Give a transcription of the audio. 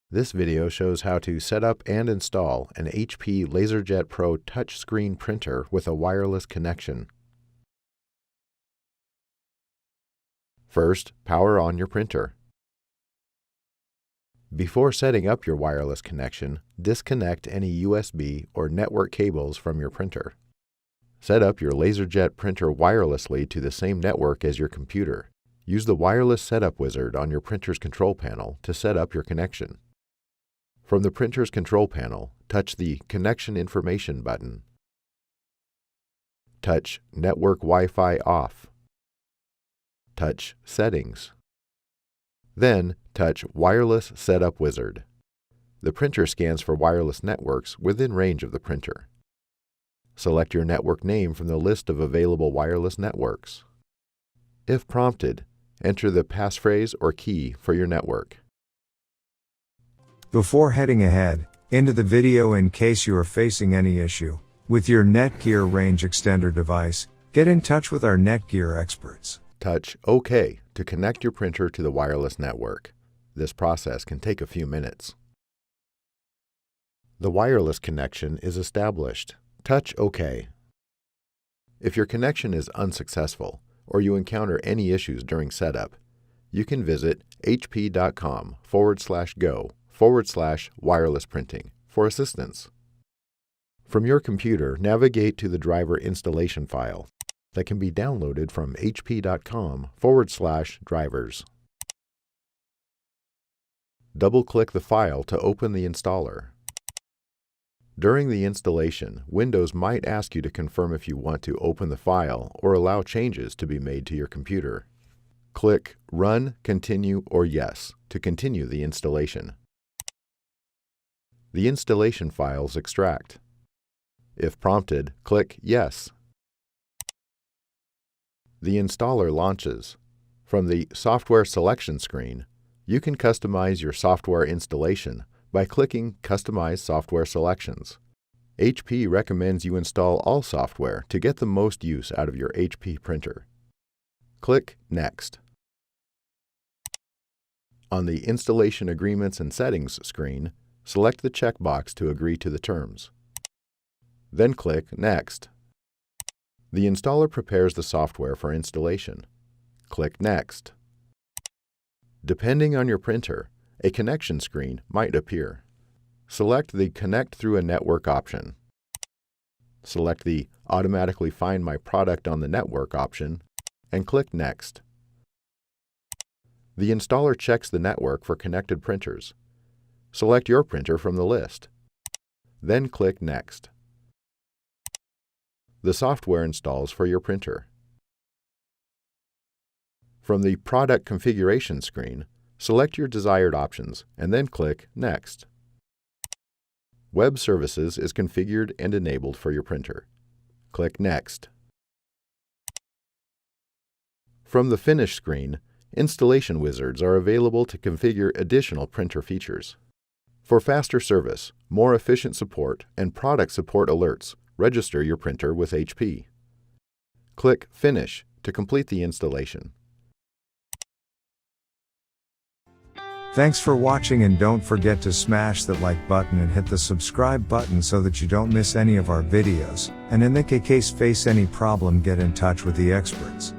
This video shows how to set up and install an HP LaserJet Pro touchscreen printer with a wireless connection. First, power on your printer. Before setting up your wireless connection, disconnect any USB or network cables from your printer. Set up your LaserJet printer wirelessly to the same network as your computer. Use the wireless setup wizard on your printer's control panel to set up your connection. From the printer's control panel, touch the Connection Information button. Touch Network Wi-Fi Off. Touch Settings. Then, touch Wireless Setup Wizard. The printer scans for wireless networks within range of the printer. Select your network name from the list of available wireless networks. If prompted, enter the passphrase or key for your network. Before heading ahead into the video, in case you are facing any issue with your Netgear range extender device, get in touch with our Netgear experts. Touch OK to connect your printer to the wireless network. This process can take a few minutes. The wireless connection is established. Touch OK. If your connection is unsuccessful or you encounter any issues during setup, you can visit hp.com/go/wireless printing for assistance. From your computer, navigate to the driver installation file that can be downloaded from hp.com/drivers. Double-click the file to open the installer. During the installation, Windows might ask you to confirm if you want to open the file or allow changes to be made to your computer. Click Run, Continue, or Yes to continue the installation. The installation files extract. If prompted, click Yes. The installer launches. From the Software Selection screen, you can customize your software installation by clicking Customize Software Selections. HP recommends you install all software to get the most use out of your HP printer. Click Next. On the Installation Agreements and Settings screen, select the checkbox to agree to the terms. Then click Next. The installer prepares the software for installation. Click Next. Depending on your printer, a connection screen might appear. Select the Connect Through a Network option. Select the Automatically Find My Product on the Network option and click Next. The installer checks the network for connected printers. Select your printer from the list. Then click Next. The software installs for your printer. From the Product Configuration screen, select your desired options and then click Next. Web Services is configured and enabled for your printer. Click Next. From the Finish screen, installation wizards are available to configure additional printer features. For faster service, more efficient support, and product support alerts, register your printer with HP. Click Finish to complete the installation. Thanks for watching, and don't forget to smash that like button and hit the subscribe button so that you don't miss any of our videos. And in the case face any problem, get in touch with the experts.